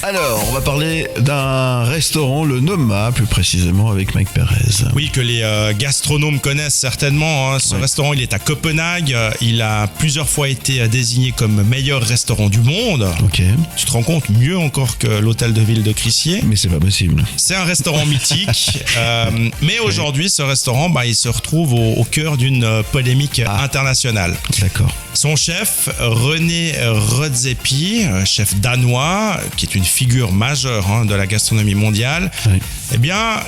Alors, on va parler d'un restaurant, le Noma, plus précisément, avec Mike Perez. Oui, que les gastronomes connaissent certainement. Hein. Ce restaurant, il est à Copenhague. Il a plusieurs fois été désigné comme meilleur restaurant du monde. Ok. Tu te rends compte, mieux encore que l'hôtel de ville de Crissier. Mais c'est pas possible. C'est un restaurant mythique. Mais aujourd'hui, ce restaurant, il se retrouve au cœur d'une polémique internationale. D'accord. Son chef, René Redzepi, chef danois, qui est une figure majeure de la gastronomie mondiale, eh bien,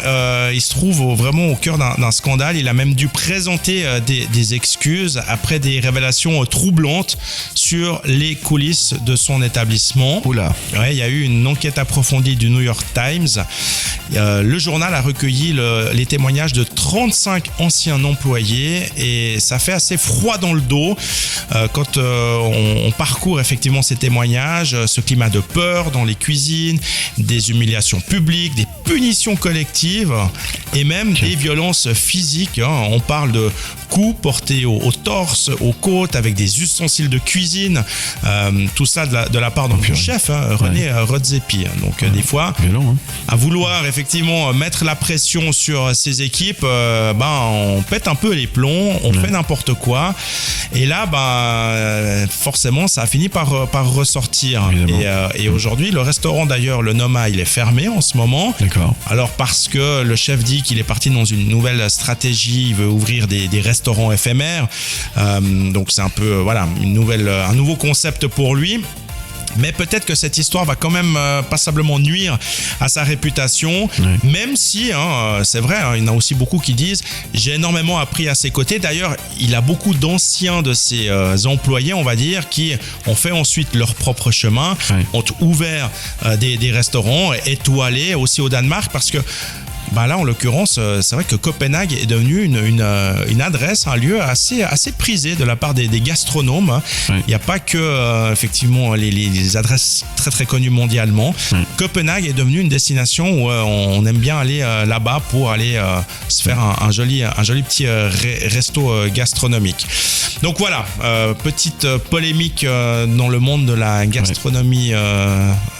il se trouve vraiment au cœur d'un scandale. Il a même dû présenter des excuses après des révélations troublantes sur les coulisses de son établissement. Oula. Ouais, il y a eu une enquête approfondie du New York Times. Le journal a recueilli les témoignages de 35 anciens employés et ça fait assez froid dans le dos quand on parcourt effectivement ces témoignages, ce climat de peur dans les cuisines, des humiliations publiques, des punitions collectives et même des violences physiques. On parle de coups portés au torse, aux côtes, avec des ustensiles de cuisine, tout ça de la part du chef, René Redzepi. Donc des fois, violent, à vouloir effectivement mettre la pression sur ses équipes, on pète un peu les plombs, on fait n'importe quoi. Et là, forcément, ça a fini par ressortir. Et aujourd'hui, le restaurant d'ailleurs, le Noma, il est fermé en ce moment. D'accord. Alors parce que le chef dit qu'il est parti dans une nouvelle stratégie, il veut ouvrir des restaurants éphémères. Donc c'est un peu un nouveau concept pour lui. Mais peut-être que cette histoire va quand même passablement nuire à sa réputation, même si, c'est vrai, il y en a aussi beaucoup qui disent « j'ai énormément appris à ses côtés ». D'ailleurs, il a beaucoup d'anciens de ses employés, on va dire, qui ont fait ensuite leur propre chemin, ont ouvert des restaurants étoilés aussi au Danemark, parce que là, en l'occurrence, c'est vrai que Copenhague est devenu une adresse, un lieu assez prisé de la part des gastronomes. Il n'y a pas que effectivement les adresses très très connues mondialement. Copenhague est devenu une destination où on aime bien aller là-bas pour aller se faire un joli petit resto gastronomique. Donc voilà, petite polémique dans le monde de la gastronomie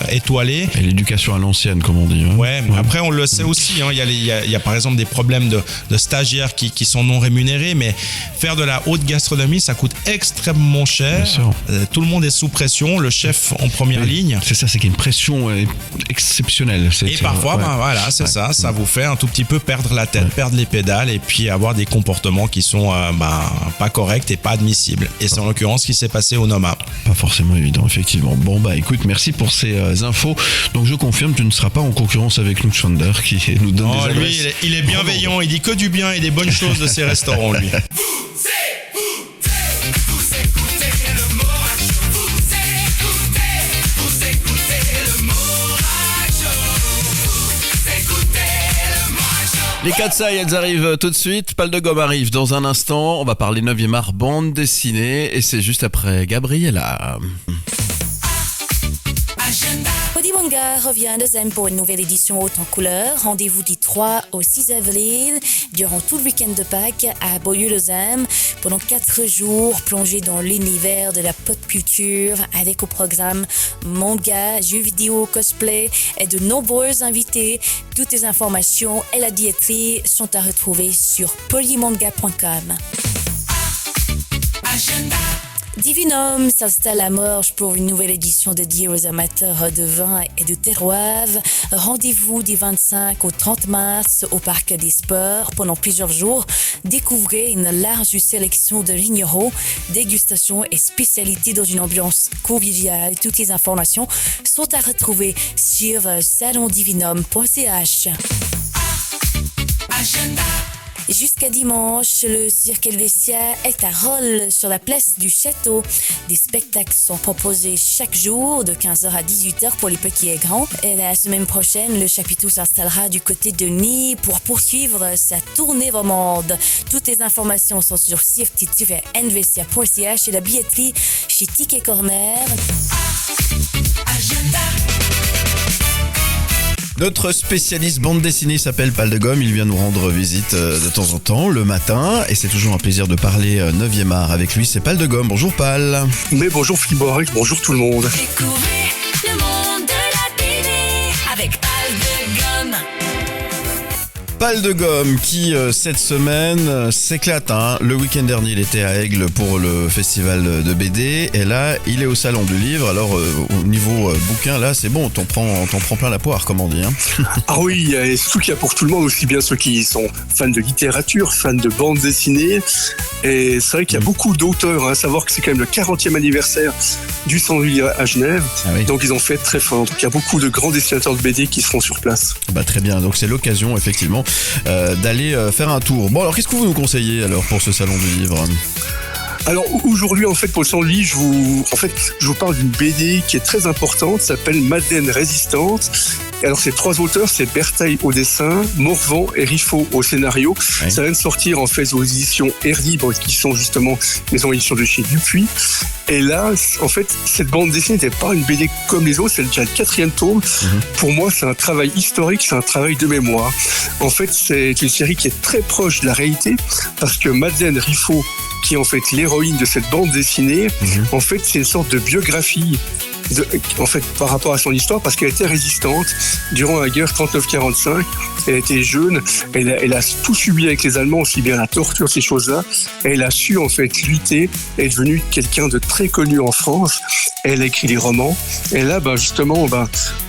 étoilée. Et l'éducation à l'ancienne, comme on dit. Après on le sait aussi, il y a par exemple des problèmes de stagiaires qui sont non rémunérés, mais faire de la haute gastronomie, ça coûte extrêmement cher. Tout le monde est sous pression, le chef en première ligne. C'est ça, c'est qu'il y a une pression exceptionnelle. Et parfois, ça vous fait un tout petit peu perdre la tête, perdre les pédales et puis avoir des comportements qui sont pas corrects et pas admissibles. Et c'est en l'occurrence ce qui s'est passé au Noma. Pas forcément évident, effectivement. Bon, écoute, merci pour ces infos. Donc je confirme, tu ne seras pas en concurrence avec Knut Schwander qui nous donne des adresses. Lui, il est bienveillant, il dit que du bien et des bonnes choses de ses restaurants, lui. Les Katsai, elles arrivent tout de suite. Pal de Gomme arrive dans un instant. On va parler 9e art, bande dessinée. Et c'est juste après Gabriella. Podimanga revient de Zem pour une nouvelle édition haute en couleur. Rendez-vous du 3 au 6 avril durant tout le week-end de Pâques à Beaulieu-le-Zem. Pendant 4 jours, plongez dans l'univers de la pop culture avec au programme manga, jeux vidéo, cosplay et de nombreux invités. Toutes les informations et la billetterie sont à retrouver sur polymanga.com. Divinum s'installe à Morges pour une nouvelle édition dédiée aux amateurs de vin et de terroir. Rendez-vous du 25 au 30 mars au Parc des Sports. Pendant plusieurs jours, découvrez une large sélection de vignerons, dégustations et spécialités dans une ambiance conviviale. Toutes les informations sont à retrouver sur salondivinum.ch. Jusqu'à dimanche, le Cirque Helvetia est à Rolle sur la place du Château. Des spectacles sont proposés chaque jour de 15h à 18h pour les petits et grands. Et la semaine prochaine, le chapiteau s'installera du côté de Nîmes pour poursuivre sa tournée romande. Toutes les informations sont sur cirque-nvcia.ch et la billetterie chez Ticket Corner. Notre spécialiste bande dessinée s'appelle Pal de Gomme. Il vient nous rendre visite de temps en temps le matin. Et c'est toujours un plaisir de parler 9e art avec lui. C'est Pal de Gomme. Bonjour Pal. Mais bonjour Philippe Borek, bonjour tout le monde. Découvrez le monde de la BD avec Pal de Gomme. Pal de Gomme qui cette semaine s'éclate. Le week-end dernier il était à Aigle pour le festival de BD et là il est au salon du livre. Alors au niveau bouquin là c'est bon, t'en prends plein la poire comme on dit. Ah oui, et surtout qu'il y a pour tout le monde, aussi bien ceux qui sont fans de littérature, fans de bande dessinée. Et c'est vrai qu'il y a beaucoup d'auteurs, à savoir que c'est quand même le 40e anniversaire du Salon du livre à Genève. Ah oui. Donc ils ont fait très fort. Donc il y a beaucoup de grands dessinateurs de BD qui seront sur place. Très bien, donc c'est l'occasion effectivement d'aller faire un tour. Bon alors qu'est-ce que vous nous conseillez alors pour ce salon du livre ? Alors aujourd'hui, en fait, pour le Salon du livre, je vous parle d'une BD qui est très importante, s'appelle Madeleine Résistante. Et alors ces 3 auteurs, c'est Bertheil au dessin, Morvan et Riffaut au scénario. Oui. Ça vient de sortir en fait aux éditions Air Libre, qui sont justement les éditions de chez Dupuis. Et là, en fait, cette bande dessinée n'était pas une BD comme les autres, c'est déjà le 4e tome. Pour moi, c'est un travail historique, c'est un travail de mémoire. En fait, c'est une série qui est très proche de la réalité, parce que Madeleine Riffaut, qui est en fait l'héroïne de cette bande dessinée, en fait, c'est une sorte de biographie par rapport à son histoire, parce qu'elle était résistante durant la guerre 39-45. Elle était jeune, elle a tout subi avec les Allemands, aussi bien la torture, ces choses-là. Elle a su en fait lutter, elle est devenue quelqu'un de très connu en France. Elle a écrit des romans. Et là, justement,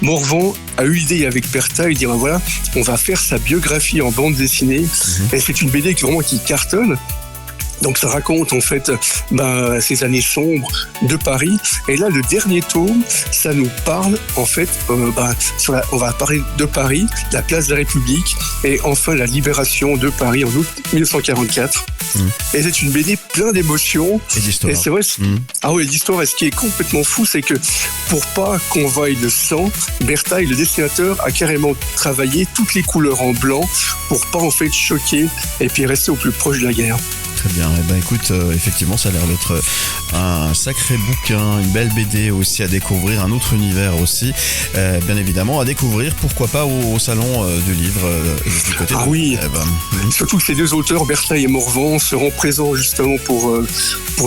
Morvan a eu l'idée avec Bertheil de dire voilà, on va faire sa biographie en bande dessinée. Et c'est une BD qui cartonne. Donc ça raconte en fait ces années sombres de Paris. Et là, le dernier tome, ça nous parle en fait, on va parler de Paris, la place de la République et enfin la libération de Paris en août 1944. Et c'est une BD plein d'émotions. Et d'histoire. Et c'est vrai. Ah oui, l'histoire. Et ce qui est complètement fou, c'est que pour pas qu'on voie le sang, Bertheil, le dessinateur, a carrément travaillé toutes les couleurs en blanc pour pas en fait choquer et puis rester au plus proche de la guerre. Très bien, écoute, effectivement ça a l'air d'être un sacré bouquin, une belle BD aussi à découvrir, un autre univers aussi, bien évidemment à découvrir, pourquoi pas au salon du livre du côté de oui. Genève. Surtout que ces 2 auteurs, Bertheil et Morvan, seront présents justement pour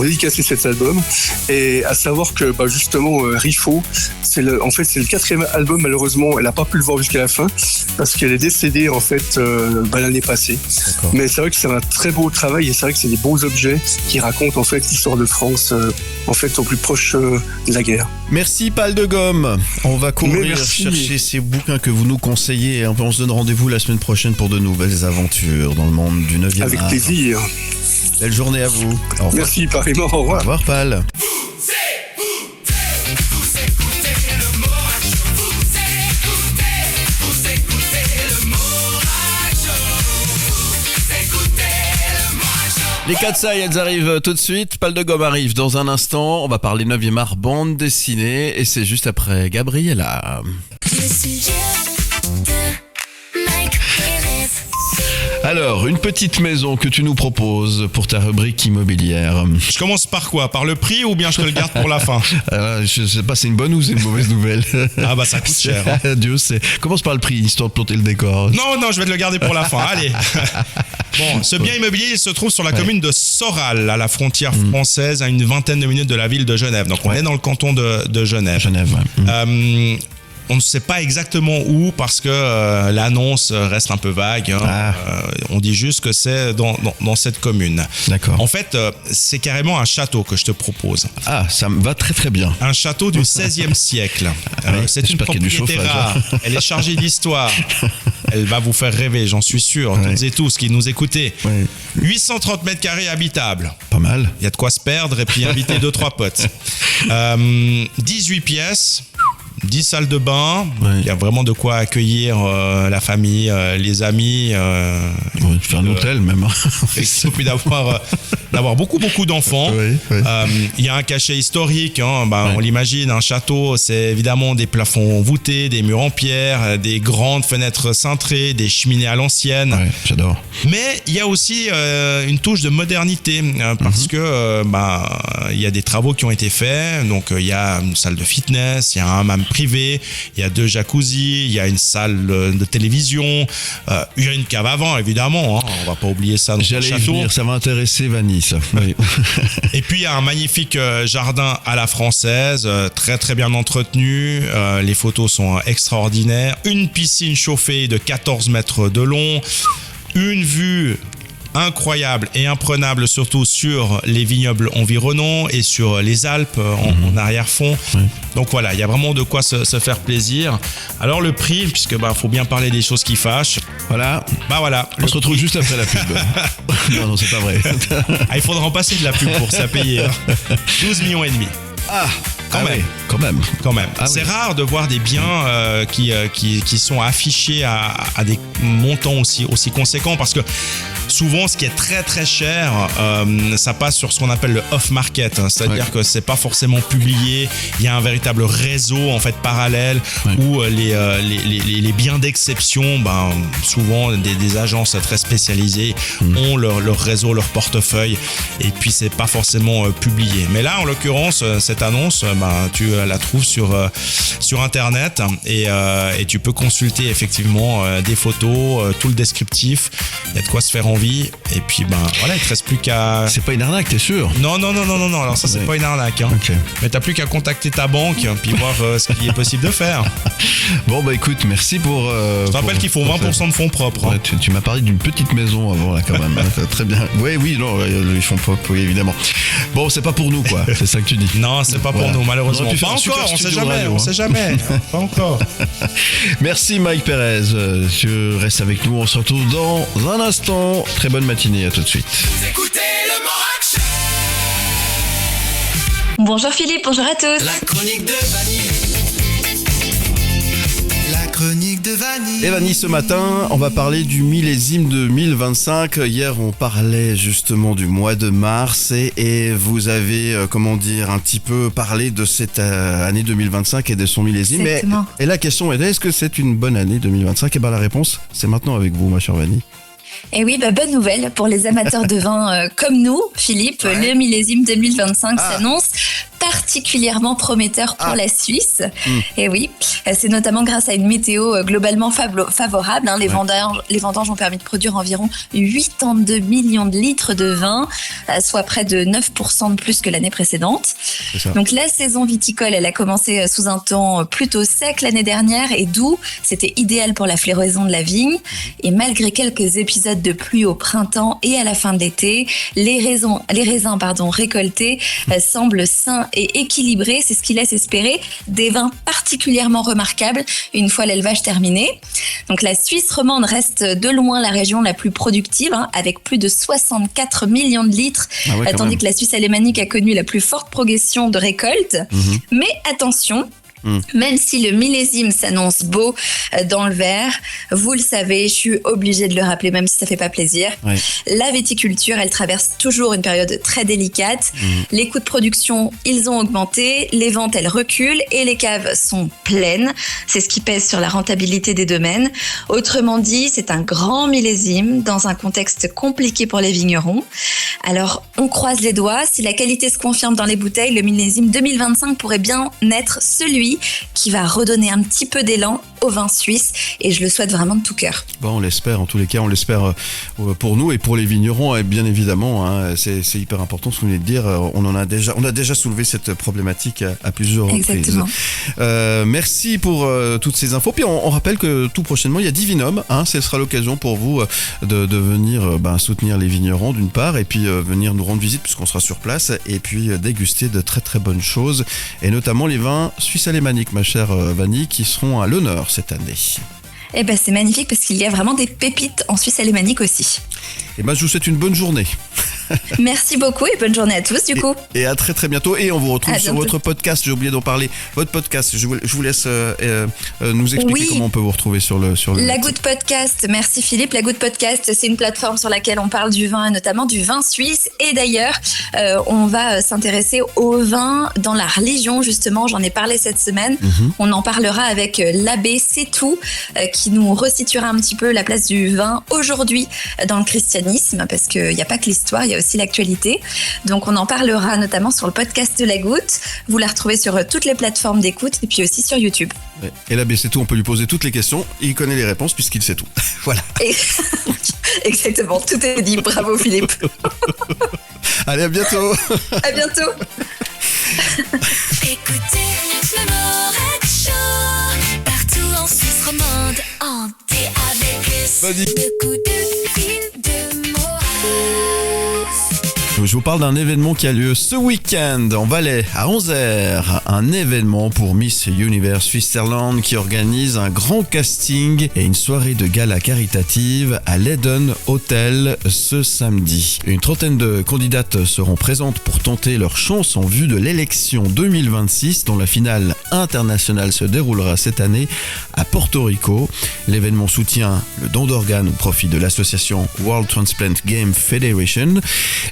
dédicacer cet album. Et à savoir que justement Riffaut, c'est le 4e album, malheureusement elle n'a pas pu le voir jusqu'à la fin parce qu'elle est décédée en fait l'année passée. D'accord. Mais c'est vrai que c'est un très beau travail et c'est vrai que c'est des beaux objets qui racontent en fait l'histoire de France en fait au plus proche de la guerre. Merci Pal de Gomme. On va courir chercher ces bouquins que vous nous conseillez et on se donne rendez-vous la semaine prochaine pour de nouvelles aventures dans le monde du 9e art. Avec plaisir. Belle journée à vous. Au revoir. Merci, pareillement, au revoir. Au revoir Pal. Les Katsai, elles arrivent tout de suite. Pal de Gomme arrive dans un instant. On va parler 9e art bande dessinée et c'est juste après Gabriella. Le sujet de Mike Pérez. Alors, une petite maison que tu nous proposes pour ta rubrique immobilière. Je commence par quoi ? Par le prix ou bien je te le garde pour la fin ? Je sais pas, c'est une bonne ou c'est une mauvaise nouvelle. Ah ça coûte cher. Dieu sait. Commence par le prix, histoire de planter le décor. Non, je vais te le garder pour la fin. Allez. Bon, ce bien immobilier, il se trouve sur la commune de Soral, à la frontière française, à une vingtaine de minutes de la ville de Genève. Donc on est dans le canton de Genève. On ne sait pas exactement où parce que l'annonce reste un peu vague. On dit juste que c'est dans cette commune. D'accord. En fait, c'est carrément un château que je te propose. Ah, ça me va très très bien. Un château du XVIe siècle. C'est une propriété rare. Elle est chargée d'histoire. Elle va vous faire rêver, j'en suis sûr, toutes et tous qui nous écoutez. 830 mètres carrés habitables. Pas mal. Il y a de quoi se perdre et puis inviter 2-3 potes. 18 pièces. 10 salles de bain, il y a vraiment de quoi accueillir la famille, les amis, On va faire un hôtel même. Et puis d'avoir beaucoup d'enfants. Oui. Il y a un cachet historique, on l'imagine, un château, c'est évidemment des plafonds voûtés, des murs en pierre, des grandes fenêtres cintrées, des cheminées à l'ancienne. Ouais, j'adore. Mais il y a aussi une touche de modernité parce que il y a des travaux qui ont été faits. Donc il y a une salle de fitness, il y a un hammam privé, il y a 2 jacuzzis, il y a une salle de télévision, il y a une cave à vin évidemment. On va pas oublier ça dans le J'allais y château. venir, ça va intéresser Vanny, ça. Oui. Et puis il y a un magnifique jardin à la française, très très bien entretenu. Les photos sont extraordinaires. Une piscine chauffée de 14 mètres de long, une vue incroyable et imprenable surtout sur les vignobles environnants et sur les Alpes en arrière-fond. Oui. Donc voilà, il y a vraiment de quoi se faire plaisir. Alors le prix, puisque faut bien parler des choses qui fâchent. Voilà. Voilà. On se retrouve juste après la pub. Non, c'est pas vrai. Il faudra en passer de la pub pour ça payer. 12 millions et demi. Ah, Quand même. oui, quand même. Quand même. Ah c'est oui. rare de voir des biens qui sont affichés à des montants aussi conséquents parce que souvent ce qui est très très cher ça passe sur ce qu'on appelle le off-market, c'est-à-dire que c'est pas forcément publié, il y a un véritable réseau en fait parallèle où les biens d'exception, souvent des agences très spécialisées ont leur réseau, leur portefeuille et puis c'est pas forcément publié. Mais là en l'occurrence cette annonce tu la trouves sur internet et tu peux consulter effectivement des photos, tout le descriptif, il y a de quoi se faire envie et puis voilà, il te reste plus qu'à... C'est pas une arnaque, t'es sûr? Non, alors ça c'est Ouais. pas une arnaque Ok. mais t'as plus qu'à contacter ta banque puis voir ce qu'il est possible de faire. Bon, écoute, merci pour... Je te rappelle qu'ils font 20% de fonds propres. Ouais, tu m'as parlé d'une petite maison avant, là, quand même. Très bien. Oui, non, ils font pas, oui, évidemment. Bon, c'est pas pour nous, quoi. C'est ça que tu dis. Non, c'est pas pour Voilà. nous, malheureusement. On aurait pu faire Pas un super encore, on sait studio de jamais, radio, on sait jamais. Pas encore. Merci, Mike Perez. Tu restes avec nous. On se retrouve dans un instant. Très bonne matinée. À tout de suite. Écoutez le Morag Show. Bonjour Philippe, bonjour à tous. La chronique de Vanny. La chronique de Vanny. Et Vanny, ce matin, on va parler du millésime 2025. Hier, on parlait justement du mois de mars et vous avez, un petit peu parlé de cette année 2025 et de son millésime. Exactement. Et la question est, est-ce que c'est une bonne année 2025 Et la réponse, c'est maintenant avec vous, ma chère Vanny. Et oui, bonne nouvelle pour les amateurs de vin comme nous, Philippe. Ouais. Le millésime 2025 s'annonce particulièrement prometteur pour la Suisse. Et oui, c'est notamment grâce à une météo globalement favorable. Les vendanges ont permis de produire environ 82 millions de litres de vin, soit près de 9% de plus que l'année précédente. C'est ça. Donc la saison viticole, elle a commencé sous un temps plutôt sec l'année dernière et doux. C'était idéal pour la floraison de la vigne. Et malgré quelques épisodes de pluie au printemps et à la fin de l'été, les raisins récoltés semblent sains et équilibrés. C'est ce qui laisse espérer des vins particulièrement remarquables une fois l'élevage terminé. Donc la Suisse romande reste de loin la région la plus productive, avec plus de 64 millions de litres, Ah ouais, quand tandis même. que la Suisse alémanique a connu la plus forte progression de récolte. Mais attention, même si le millésime s'annonce beau dans le verre, vous le savez, je suis obligée de le rappeler, même si ça fait pas plaisir. Ouais. La viticulture, elle traverse toujours une période très délicate. Les coûts de production, ils ont augmenté, les ventes, elles reculent et les caves sont pleines. C'est ce qui pèse sur la rentabilité des domaines. Autrement dit, c'est un grand millésime dans un contexte compliqué pour les vignerons. Alors, on croise les doigts. Si la qualité se confirme dans les bouteilles, le millésime 2025 pourrait bien être celui qui va redonner un petit peu d'élan au vin suisse et je le souhaite vraiment de tout cœur. Bon, on l'espère, en tous les cas, on l'espère pour nous et pour les vignerons, et bien évidemment, c'est hyper important ce que vous venez de dire. On a déjà soulevé cette problématique à plusieurs reprises. Exactement. Merci pour toutes ces infos. Puis on rappelle que tout prochainement, il y a Divinum. Ce sera l'occasion pour vous de venir soutenir les vignerons d'une part, et puis venir nous rendre visite puisqu'on sera sur place, et puis déguster de très très bonnes choses, et notamment les vins suisses alémaniques, ma chère Vanny, qui seront à l'honneur cette année. Eh ben, c'est magnifique parce qu'il y a vraiment des pépites en Suisse alémanique aussi. Et je vous souhaite une bonne journée. Merci beaucoup et bonne journée à tous du coup. Et à très très bientôt. Et on vous retrouve À sur bientôt. votre podcast. J'ai oublié d'en parler. Votre podcast. Je vous laisse nous expliquer Oui. comment on peut vous retrouver sur le. La Goutte Podcast, merci Philippe. La Goutte Podcast, c'est une plateforme sur laquelle on parle du vin, et notamment du vin suisse. Et d'ailleurs, on va s'intéresser au vin dans la religion, justement. J'en ai parlé cette semaine. On en parlera avec l'abbé Sétou, qui nous resituera un petit peu la place du vin aujourd'hui dans le christianisme, parce qu'il n'y a pas que l'histoire, il y a aussi l'actualité. Donc on en parlera notamment sur le podcast de La Goutte. Vous la retrouvez sur toutes les plateformes d'écoute et puis aussi sur YouTube. Ouais. Et l'abbé c'est tout. On peut lui poser toutes les questions. Il connaît les réponses puisqu'il sait tout. Voilà. Et... Exactement, tout est dit. Bravo Philippe. Allez, à bientôt. À bientôt. Écoutez le Morag Show partout en Suisse romande en DAB+. Vas-y. Le coup de fil de Morag. Je vous parle d'un événement qui a lieu ce week-end en Valais à 11h. Un événement pour Miss Universe Switzerland qui organise un grand casting et une soirée de gala caritative à l'Eden Hotel ce samedi. Une trentaine de candidates seront présentes pour tenter leur chance en vue de l'élection 2026 dont la finale internationale se déroulera cette année à Porto Rico. L'événement soutient le don d'organes au profit de l'association World Transplant Game Federation.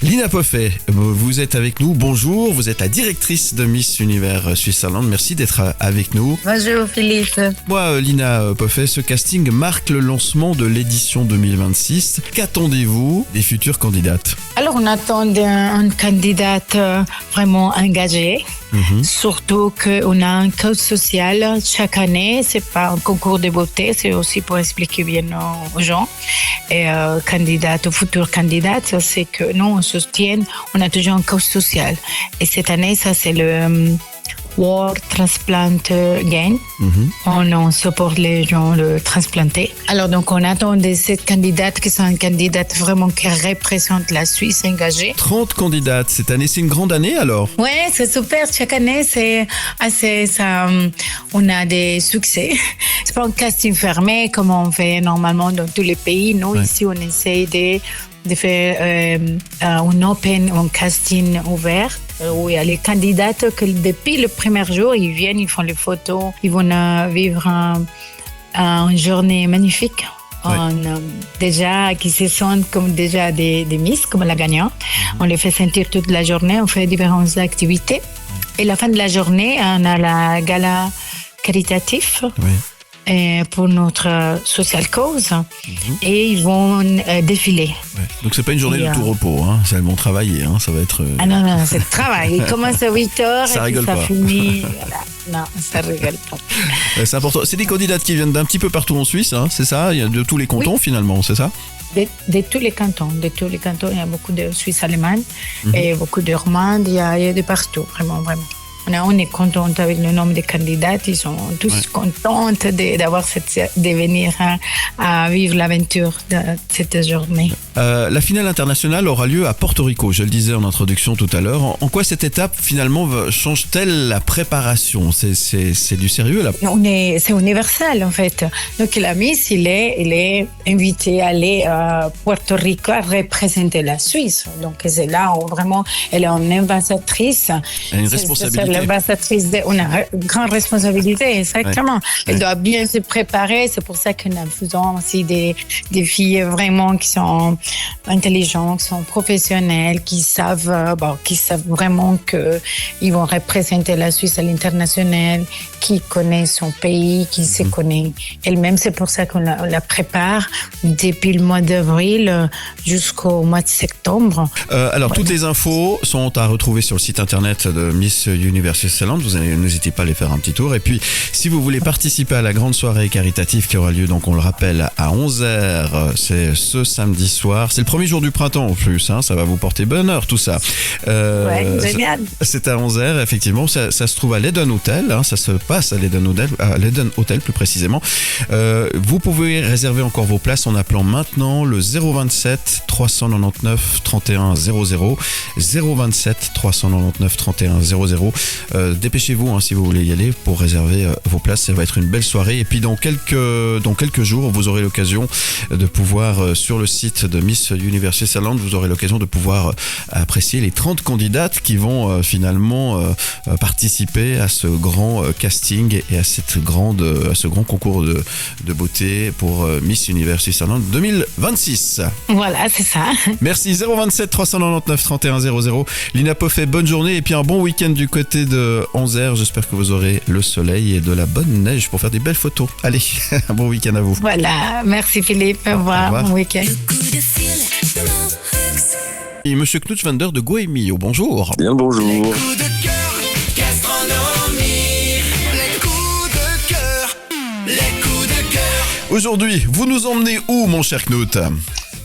Lina Poffet, vous êtes avec nous. Bonjour, vous êtes la directrice de Miss Univers Switzerland. Merci d'être avec nous. Bonjour Philippe. Moi, Lina Poffet, ce casting marque le lancement de l'édition 2026. Qu'attendez-vous des futures candidates ? Alors on attend une candidate vraiment engagée, surtout qu'on a un code social chaque année. C'est pas un concours de beauté, c'est aussi pour expliquer bien aux gens. Et futures candidates, c'est que nous on soutient, on a toujours un code social. Et cette année, ça c'est le World Transplant Game. On supporte les gens le transplanter. Alors donc on attend de cette candidate qui sont une candidate vraiment qui représente la Suisse engagée. 30 candidates cette année, c'est une grande année alors ? Ouais, c'est super. Chaque année, c'est assez ça. On a des succès. C'est pas un casting fermé comme on fait normalement dans tous les pays. Nous ici, on essaye de faire un casting ouvert où il y a les candidates que depuis le premier jour, ils viennent, ils font les photos, ils vont vivre une journée magnifique. Déjà, qui se sentent comme déjà des Miss, comme la gagnante. On les fait sentir toute la journée, on fait différentes activités. Et la fin de la journée, on a la gala caritative. Pour notre social cause et ils vont défiler. Donc c'est pas une journée de tout repos, hein. Elles vont travailler, hein. Ça va être... Ah non, c'est le travail. Il commence à 8h ça et rigole ça pas. finit. Voilà. Non, ça rigole pas. C'est important. C'est des candidates qui viennent d'un petit peu partout en Suisse, hein. C'est ça ? Il y a de tous les cantons finalement, c'est ça ? De tous les cantons. De tous les cantons, il y a beaucoup de Suisses allemandes et beaucoup de Romandes. Il y a de partout, vraiment, vraiment. On est contente avec le nombre de candidats. Ils sont tous contents de venir à vivre l'aventure de cette journée. La finale internationale aura lieu à Porto Rico, je le disais en introduction tout à l'heure. En quoi cette étape finalement change-t-elle la préparation ? C'est du sérieux là ? C'est universel en fait. Donc la Miss, il est invité à aller à Porto Rico à représenter la Suisse. Donc c'est là où vraiment elle est une ambassadrice. Elle a une responsabilité. L'ambassadrice, on a une grande responsabilité, exactement. Elle doit bien se préparer. C'est pour ça que nous faisons aussi des filles vraiment qui sont intelligentes, qui sont professionnelles, qui savent vraiment qu'ils vont représenter la Suisse à l'international, qui connaît son pays, qui se connaît elle-même. C'est pour ça qu'on la prépare depuis le mois d'avril jusqu'au mois de septembre. Toutes les infos sont à retrouver sur le site internet de Miss Universe Switzerland. Vous n'hésitez pas à aller faire un petit tour. Et puis, si vous voulez participer à la grande soirée caritative qui aura lieu, donc on le rappelle, à 11h, c'est ce samedi soir. C'est le premier jour du printemps en plus, hein, ça va vous porter bonheur tout ça. Génial. C'est à 11h, effectivement. Ça se trouve à l'Eden Hotel, hein, ça se passe à l'Eden Hotel plus précisément. Vous pouvez réserver encore vos places en appelant maintenant le 027 399 31 00. 027 399 31 00. Dépêchez-vous si vous voulez y aller pour réserver vos places. Ça va être une belle soirée. Et puis dans quelques jours, vous aurez l'occasion de pouvoir, sur le site de Miss Universe Switzerland, vous aurez l'occasion de pouvoir apprécier les 30 candidates qui vont finalement participer à ce grand casting et à ce grand concours de beauté pour Miss Universe Switzerland 2026. Voilà, c'est ça. Merci. 027 399 31 00. Lina Poffet, bonne journée et puis un bon week-end du côté de Anzère. J'espère que vous aurez le soleil et de la bonne neige pour faire des belles photos. Allez, un bon week-end à vous. Voilà, merci Philippe. Au revoir. Bon week-end. Coup de fil de Morex. Et Monsieur Knut Vander de Goemio, bonjour. Bien, bonjour. Coups de cœur, gastronomie. Les coups de cœur, les coups de cœur. Aujourd'hui, vous nous emmenez où, mon cher Knut?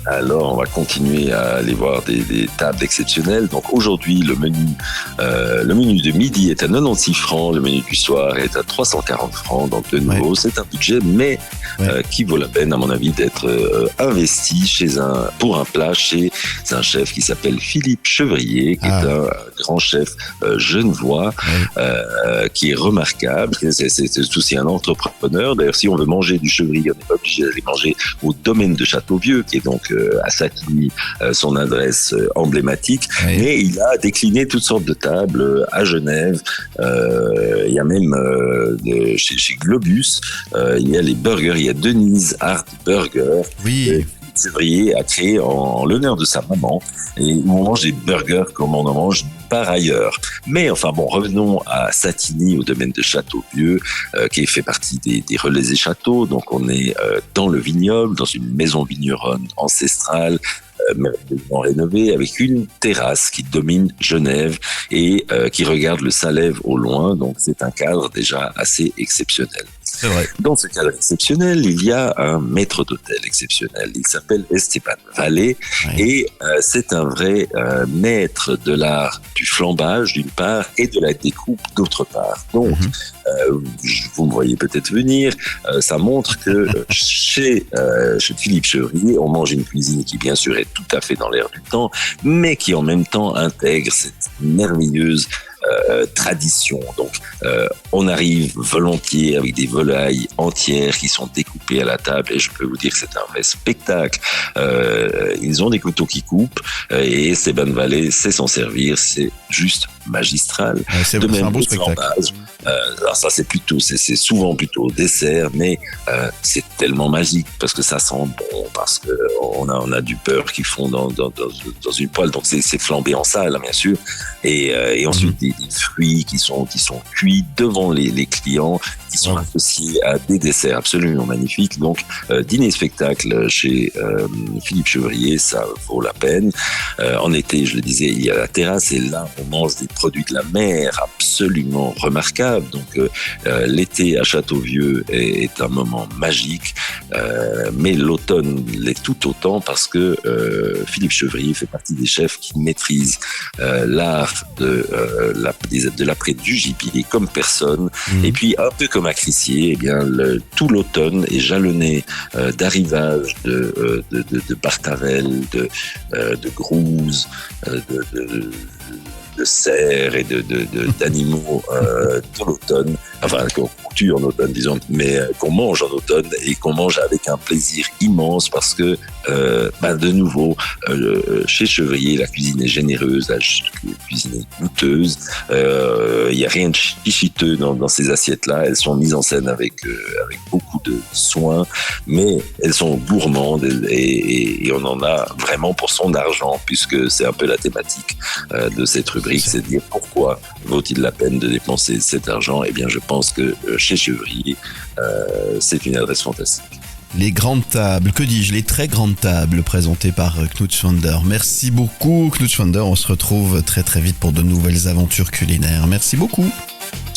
Alors, on va continuer à aller voir des tables exceptionnelles. Donc aujourd'hui, le menu de midi est à 96 francs, le menu du soir est à 340 francs. Donc de nouveau, c'est un budget, mais qui vaut la peine, à mon avis, d'être investi pour un plat chez un chef qui s'appelle Philippe Chevrier, qui est un grand chef genevois, qui est remarquable. C'est aussi un entrepreneur. D'ailleurs, si on veut manger du chevrier, on n'est pas obligé d'aller manger au domaine de Châteauvieux, qui est donc à Satigny, son adresse emblématique, mais il a décliné toutes sortes de tables à Genève. Il y a même chez Globus, il y a les burgers, il y a Denise Art Burger. Oui. Février a créé en l'honneur de sa maman, et où on mange des burgers comme on en mange par ailleurs. Mais enfin bon, revenons à Satigny, au domaine de Châteauvieux, qui fait partie des Relais et Châteaux. Donc on est dans le vignoble, dans une maison vigneronne ancestrale, merveilleusement rénovée, avec une terrasse qui domine Genève et qui regarde le Salève au loin. Donc c'est un cadre déjà assez exceptionnel. C'est vrai. Dans ce cadre exceptionnel, il y a un maître d'hôtel exceptionnel. Il s'appelle Esteban Vallée et c'est un vrai maître de l'art du flambage d'une part et de la découpe d'autre part. Donc, vous me voyez peut-être venir, ça montre que chez Philippe Chevrier, on mange une cuisine qui bien sûr est tout à fait dans l'air du temps, mais qui en même temps intègre cette merveilleuse tradition. Donc, on arrive volontiers avec des volailles entières qui sont découpées à la table, et je peux vous dire que c'est un vrai spectacle. Ils ont des couteaux qui coupent, et Esteban Vallée sait s'en servir. C'est juste magistral. C'est un beau spectacle. Alors ça, c'est souvent plutôt au dessert, mais c'est tellement magique parce que ça sent bon, parce que on a du beurre qui fond dans une poêle, donc c'est flambé en salle, bien sûr, et ensuite des fruits qui sont cuits devant les clients, qui sont associés à des desserts absolument magnifiques. Donc dîner spectacle chez Philippe Chevrier, ça vaut la peine. En été, je le disais, il y a la terrasse, et là on mange des produits de la mer absolument remarquables. Donc l'été à Châteauvieux est un moment magique, mais l'automne l'est tout autant, parce que Philippe Chevrier fait partie des chefs qui maîtrisent l'art de l'après du gibier comme personne. Et puis un peu comme à Crissier, eh bien tout l'automne est jalonné d'arrivages de bartarelles, de grouses, de cerfs et d'animaux de l'automne, enfin qu'on tue en automne, disons, mais qu'on mange en automne, et qu'on mange avec un plaisir immense, parce que de nouveau, chez Chevrier, la cuisine est généreuse, la cuisine est goûteuse, il n'y a rien de chichiteux dans ces assiettes-là. Elles sont mises en scène avec beaucoup de soin, mais elles sont gourmandes, et on en a vraiment pour son argent, puisque c'est un peu la thématique de cette rubrique, c'est de dire pourquoi vaut-il la peine de dépenser cet argent. Eh bien, je pense que chez Chevrier, c'est une adresse fantastique. Les grandes tables, que dis-je, les très grandes tables présentées par Knut Vander. Merci beaucoup Knut Vander, on se retrouve très très vite pour de nouvelles aventures culinaires. Merci beaucoup.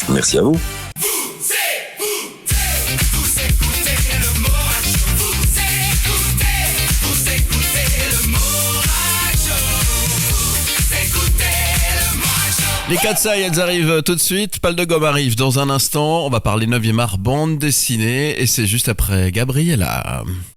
Merci à vous. Les Katsai, elles arrivent tout de suite. Pal de Gomme arrive dans un instant. On va parler 9e art bande dessinée, et c'est juste après Gabriella.